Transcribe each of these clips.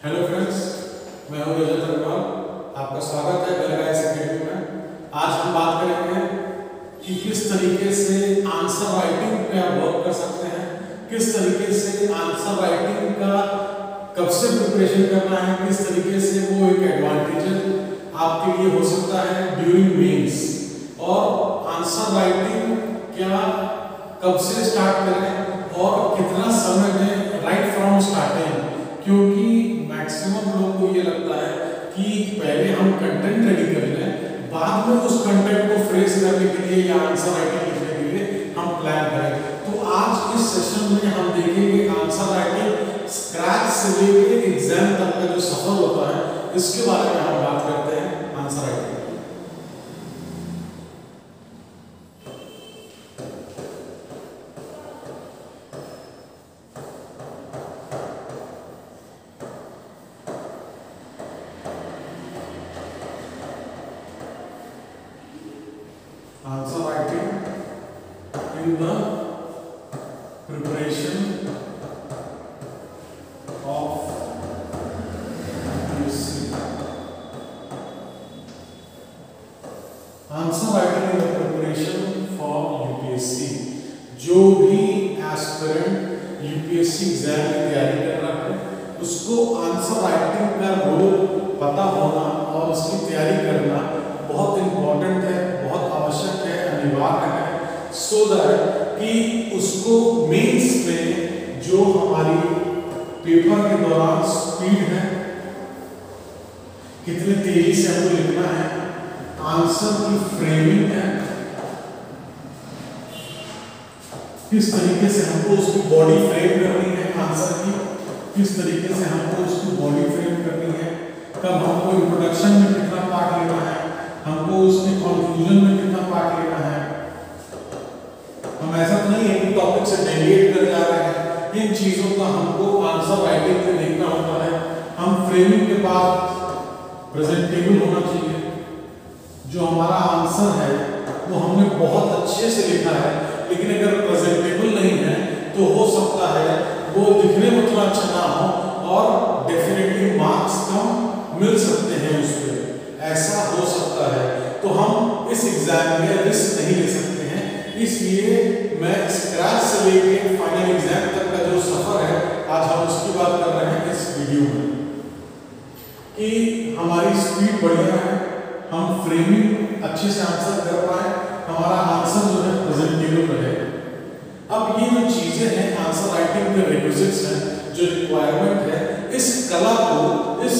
Hello friends, मैं हूं रजत अग्रवाल। आपका स्वागत है गलगाइस एकेडमी में। आज हम बात करेंगे कि किस तरीके से आंसर राइटिंग पे आप वर्क कर सकते हैं, किस तरीके से आंसर राइटिंग का कब से प्रिपरेशन करना है, किस तरीके से वो एक एडवांटेज आपके लिए हो सकता है ड्यूरिंग मेंस, और आंसर राइटिंग क्या कब से स्टार्ट करें और कितना समय दें राइट फ्रॉम स्टार्टिंग। क्योंकि मैक्सिमम लोगों को ये लगता है कि पहले हम कंटेंट रेडी कर लें, बाद में उस कंटेंट को फ्रेश करने के लिए या आंसर राइटिंग लिखने के लिए हम प्लान करें। तो आज इस सेशन में हम देखेंगे आंसर राइटिंग स्क्रैच से लेकर एग्जाम तक का जो सफर होता है, इसके बारे में हम बात करते हैं। Answer writing answer writing in the preparation of UPSC. Answer writing in the preparation for UPSC. जो भी एस्पिरेंट यूपीएससी एग्जाम की तैयारी कर रहा है, उसको आंसर राइटिंग का रोल पता होना और उसकी तैयारी करना बहुत इंपॉर्टेंट है, बहुत आवश्यक है, अनिवार्य है, सो दैट कि उसको मेंस में जो हमारी पेपर के दौरान स्पीड है, कितनी तेजी से हमको लिखना है, आंसर की फ्रेमिंग है, किस तरीके से हमको उसकी बॉडी फ्रेम करनी है, आंसर की किस तरीके से हमको उसकी बॉडी फ्रेम करनी है, कब हमको इंट्रोडक्शन में कितना पार्ट लेना है, हमको उसके कंक्लूजन में कितना पार्ट लेना है। हम ऐसा तो नहीं है कि टॉपिक से डेविएट कर जा रहे हैं, इन चीजों का हमको आंसर राइटिंग में देखना होता है। हम फ्रेमिंग के बाद प्रेजेंटेबल होना चाहिए, जो हमारा आंसर है वो हमने बहुत अच्छे से लिखा है, लेकिन अगर प्रेजेंटेबल नहीं है तो हो सकता है वो दिखने में उतना अच्छा ना हो और डेफिनेटली मार्क्स कम मिल सकते हैं उस पर, ऐसा हो सकता है। तो हम इस एग्जाम में रिस्क नहीं ले सकते हैं, इसलिए मैं स्क्रैच से लेकर फाइनल एग्जाम तक का जो सफर है, आज हम उसकी बात कर रहे हैं इस वीडियो में, कि हमारी स्पीड बढ़िया है, हम फ्रेमिंग अच्छे से आंसर कर पाए, हमारा आंसर जो है प्रेजेंटेबल रहे। अब ये जो चीजें हैं आंसर राइटिंग के रिक्विजिट्स हैं, जो रिक्वायरमेंट है, इस कला को, इस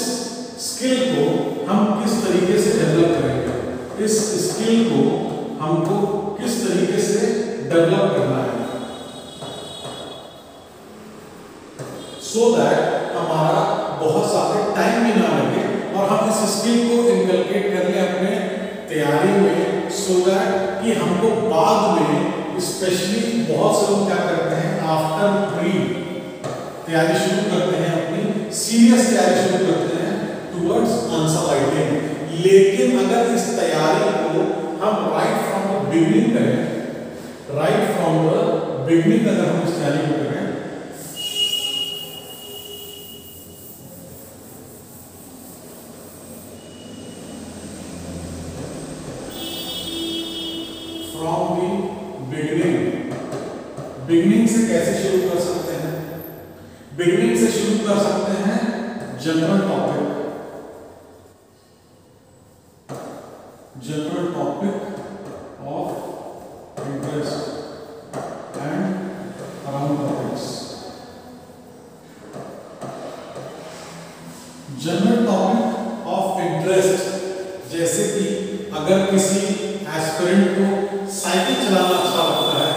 स्किल को हम किस तरीके से डेवलप करेंगे, इस स्किल को हमको किस तरीके से डेवलप करना है, सो दैट हमारा बहुत सारे टाइम भी ना लगे और हम इस स्किल को इनकलकेट कर ले अपने तैयारी में, सो दैट कि हमको बाद में, स्पेशली बहुत से लोग क्या करते हैं, आफ्टर प्री तैयारी शुरू करते हैं, अपनी सीरियस तैयारी शुरू करते हैं टुवर्ड्स आंसर राइटिंग। लेकिन अगर इस तैयारी को हम राइट फ्रॉम द बिगिनिंग करें, राइट फ्रॉम द बिगिनिंग अगर हम इस तैयारी को करें, फ्रॉम द बिगिनिंग, बिगिनिंग से कैसे शुरू कर सकते हैं? बिगिनिंग से शुरू कर सकते हैं general topic, general topic of interest and around topics. General topic of interest, जैसे कि अगर किसी एस्पिरेंट को साइकिल चलाना अच्छा लगता है,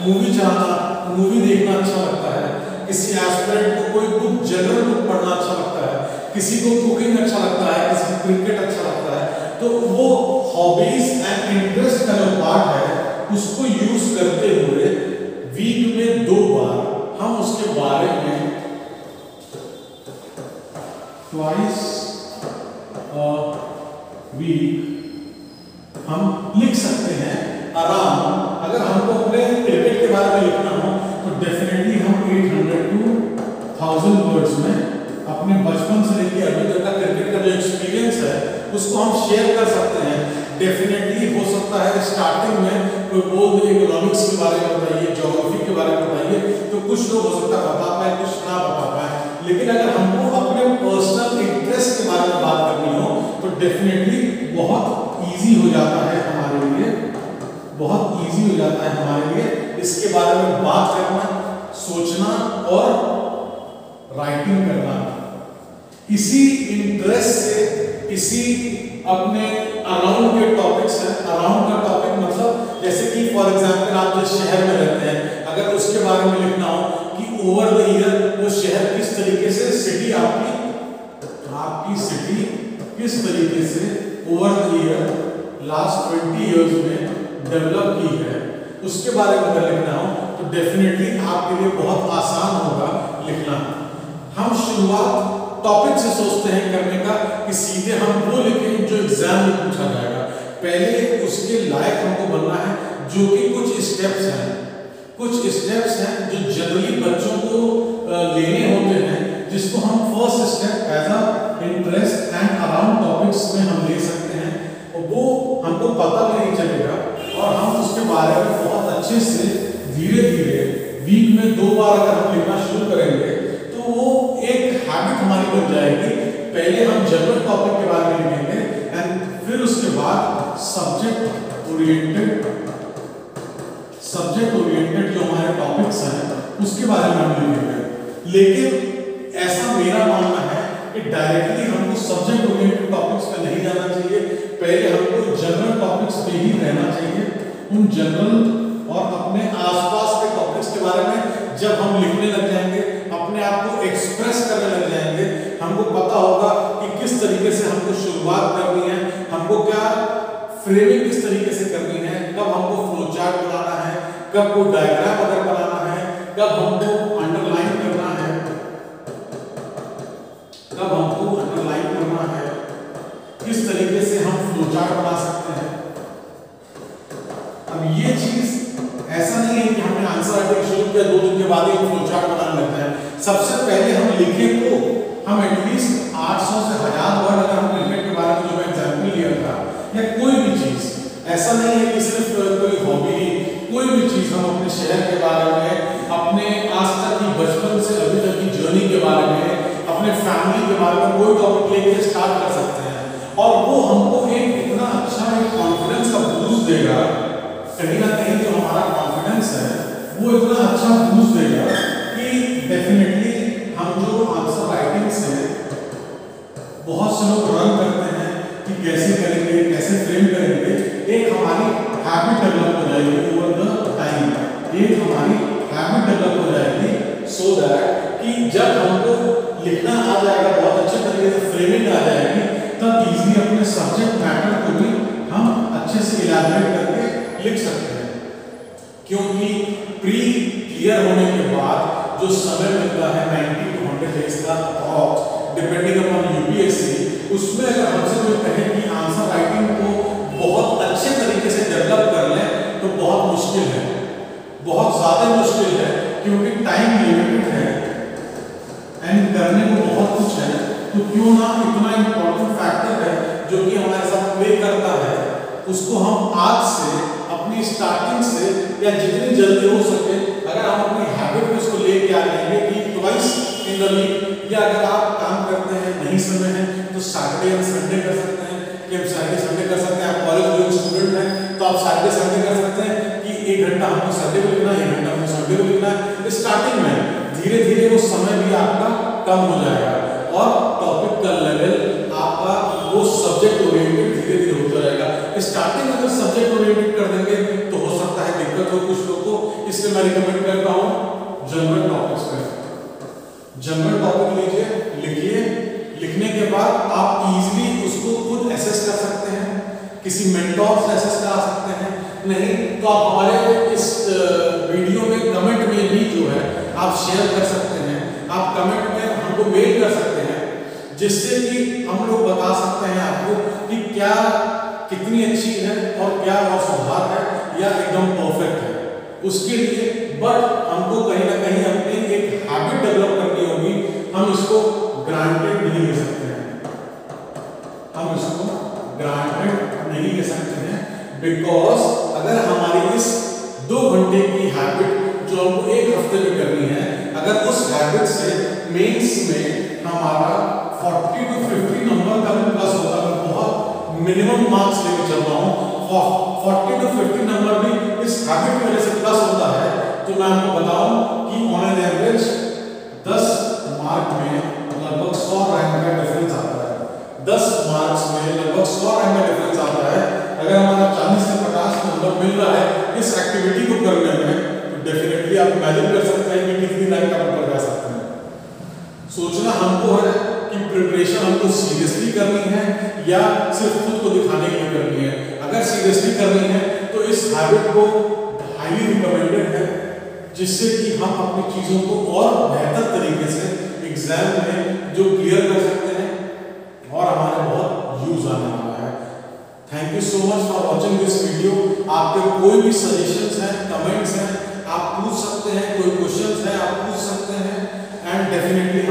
मूवी देखना अच्छा लगता है, किसी एस्पिरेंट को कोई बुक, जनरल बुक पढ़ना अच्छा लगता है, किसी को कुकिंग अच्छा लगता है, किसी को क्रिकेट अच्छा लगता है, तो वो हॉबीज एंड इंटरेस्ट का जो पार्ट है उसको यूज करते हुए वीक में 2 बार हम उसके बारे में ट्वाइस वीक हम लिख सकते हैं आराम। अगर हमको अपने क्रिकेट के बारे में लिखना हो तो डेफिनेटली हम 800 to 1000 वर्ड्स में अपने बचपन से लेकर अभी तक का क्रिकेट का जो एक्सपीरियंस है उसको हम शेयर कर सकते हैं। डेफिनेटली हो सकता है स्टार्टिंग में कोई बोल दे इकोनॉमिक्स के बारे में बताइए, ज्योग्राफी के बारे में बताइए, तो कुछ लोग हो सकता है बता पाए, कुछ ना बता पाए। लेकिन अगर हमको अपने पर्सनल इंटरेस्ट के बारे में बात करनी हो तो डेफिनेटली बहुत इजी हो जाता है हमारे लिए, बहुत इजी हो जाता है हमारे लिए इसके बारे में बात करना, सोचना और राइटिंग करना। इसी इंटरेस्ट से, इसी अपने अराउंड के टॉपिक्स हैं। अराउंड का टॉपिक मतलब जैसे कि फॉर एग्जांपल आप जिस शहर में रहते हैं, अगर उसके बारे में लिखना हो कि ओवर द ईयर वो शहर किस तरीके से, सिटी आपकी सिटी किस तरीके से over the year last 20 years में डेवलप की है, उसके बारे में अगर लिखना हो तो डेफिनेटली आपके लिए बहुत आसान होगा लिखना। हम शुरुआत टॉपिक से सोचते हैं करने का कि सीधे हम वो लिखें जो एग्जाम में पूछा जाएगा। पहले उसके लायक हमको बनना है, जो कि कुछ स्टेप्स हैं जो जनरली बच्चों को लेने होते हैं, जिसको हम first step as a interest and around topics में हम ले सकते हैं, और वो हमको पता भी नहीं चलेगा और हम उसके बारे में बहुत अच्छे से धीरे धीरे वीक में 2 बार अगर हम लिखना शुरू करेंगे तो वो एक हैबिट हमारी बन जाएगी। पहले हम जनरल टॉपिक के बारे में लिखेंगे एंड फिर उसके बाद सब्जेक्ट ओरिएंटेड जो हमारे टॉपिक्स हैं उसके बारे में हम लिखेंगे। लेकिन ऐसा मेरा मानना है कि डायरेक्टली हमको सब्जेक्ट ओरिएंटेड टॉपिक्स पे नहीं जाना चाहिए, पहले हमको जनरल टॉपिक्स पे ही रहना चाहिए। उन जनरल और अपने आसपास के टॉपिक्स के बारे में जब हम लिखने लग जाएंगे, अपने आप को एक्सप्रेस करने लग जाएंगे, हमको पता होगा कि किस तरीके से हमको शुरुआत करनी है, हमको क्या फ्रेमिंग किस तरीके से करनी है, कब हमको फ्लो चार्ट बनाना है, कब को डायग्राम अगर बनाना है, कब हमको अंडरलाइन करना है, किस तरीके से हम फ्लो चार्ट बना सकते हैं। अब ये चीज ऐसा नहीं है कि हमने आंसर राइटिंग शुरू किया 2 दिन के बाद ही फ्लो चार्ट बनाने लगता है। सबसे पहले हम लिखें तो हम एटलीस्ट 800 से 1000 वर्ड अगर हम क्रिकेट के बारे में जो मैं एग्जांपल लिया था या कोई भी चीज, ऐसा नहीं है कि सिर्फ कोई हॉबी, कोई भी चीज हम अपने शहर के बारे में, अपने आज तक की बचपन से अभी तक की जर्नी के बारे में, अपने फैमिली के बारे में कोई टॉपिक लेके स्टार्ट कर सकते हैं और वो हमको एक इतना अच्छा एक कॉन्फिडेंस का बूस्ट देगा, कहीं ना कहीं जो हमारा कॉन्फिडेंस है वो इतना अच्छा बूस्ट देगा कि डेफिनेटली हम जो आंसर राइटिंग से बहुत से लोग रन करते हैं कि कैसे करेंगे, कैसे फ्रेम करेंगे, एक हमारी हैबिट डेवलप हो जाएगी ओवर द टाइम, एक हमारी हैबिट डेवलप हो जाएगी सो दैट कि जब हमको लिखना आ जाएगा, बहुत अच्छे तरीके से फ्रेमिंग आ जाएगी, तब इजीली अपने सब्जेक्ट मैटर को भी हम अच्छे से इलैबोरेट करके लिख सकते हैं। क्योंकि प्री क्लियर होने के बाद जो समय मिलता है 90 to 100 डेज का डिपेंडिंग अपॉन यूपीएससी, उसमें अगर हमसे कोई कहे कि आंसर राइटिंग को बहुत अच्छे तरीके से डेवलप कर लें तो बहुत मुश्किल है, बहुत ज़्यादा मुश्किल है, क्योंकि टाइम लिमिटेड है एंड करने को बहुत कुछ है। तो क्यों ना इतना इम्पोर्टेंट फैक्टर है जो कि हमारे साथ प्ले करता है, उसको हम आज से अपनी स्टार्टिंग से या जितनी जल्दी हो सके अगर हम अपनी हैबिट में उसको लेके आ जाएंगे कि ट्वाइस इन द वीक, या अगर आप काम करते हैं नहीं समय है तो सैटरडे और संडे कर सकते हैं कि हम सैटरडे संडे कर सकते हैं। आप कॉलेज गोइंग स्टूडेंट हैं तो आप सैटरडे संडे कर सकते हैं कि 1 घंटा हमको संडे को लिखना है, 1 घंटा हमको संडे को लिखना है। स्टार्टिंग में धीरे धीरे वो समय भी आपका कम हो जाएगा और टॉपिक का लेवल आपका वो सब्जेक्ट ओरिएंटेड धीरे धीरे होता जाएगा। स्टार्टिंग में अगर सब्जेक्ट ओरिएंटेड कर देंगे तो हो सकता है दिक्कत हो कुछ लोगों को, इसलिए मैं रिकमेंड करता हूँ जनरल टॉपिक्स पे जनरल टॉपिक लीजिए, लिखिए, लिखने के बाद आप इजीली उसको खुद एसेस कर सकते हैं, किसी मेंटोर से एसेस करा सकते हैं, नहीं तो आप हमारे इस वीडियो में कमेंट में भी जो है आप शेयर कर सकते हैं, आप कमेंट में हमको मेल कर सकते हैं, जिससे कि हम लोग बता सकते हैं आपको कि क्या कितनी अच्छी है और क्या और सुधार है या एकदम परफेक्ट है। उसके लिए बट हमको कहीं ना कहीं अपनी एक हैबिट डेवलप करनी होगी, हम इसको ग्रांटेड नहीं ले सकते हैं, हम इसको ग्रांटेड नहीं ले सकते हैं, बिकॉज अगर हमारी इस 2 घंटे की हैबिट जो हमको 1 हफ्ते में करनी है, अगर उस हैबिट से मेंस में हमारा 40 to 50 नंबर का भी प्लस होता है, बहुत मिनिमम मार्क्स लेके चल रहा हूँ, 40 to 50 नंबर भी इस हैबिट की वजह से प्लस होता है, तो मैं आपको बताऊं कि ऑन एन एवरेज 10 मार्क में लगभग 100 रैंक का डिफरेंस आता है, 10 मार्क्स में लगभग 100 रैंक का डिफरेंस आता है। अगर हमारा 40 से 50 नंबर मिल रहा है इस एक्टिविटी को करने में, तो डेफिनेटली आप इमेजिन कर सकते हैं कि कितनी रैंक आप ऊपर जा सकते हैं। सोचना हमको है कि प्रिपरेशन हमको सीरियसली करनी है या सिर्फ खुद को दिखाने के लिए करनी है। अगर सीरियसली करनी है तो इस हैबिट को हाईली रिकमेंडेड है, जिससे कि हम अपनी चीजों को और बेहतर तरीके से एग्जाम में जो क्लियर कर सकते हैं और हमारे बहुत यूज आने वाला है। Thank you so much for watching this video. आपके कोई भी सजेशंस हैं, कमेंट्स हैं, आप पूछ सकते हैं, कोई क्वेश्चंस हैं आप पूछ सकते हैं, एंड डेफिनेटली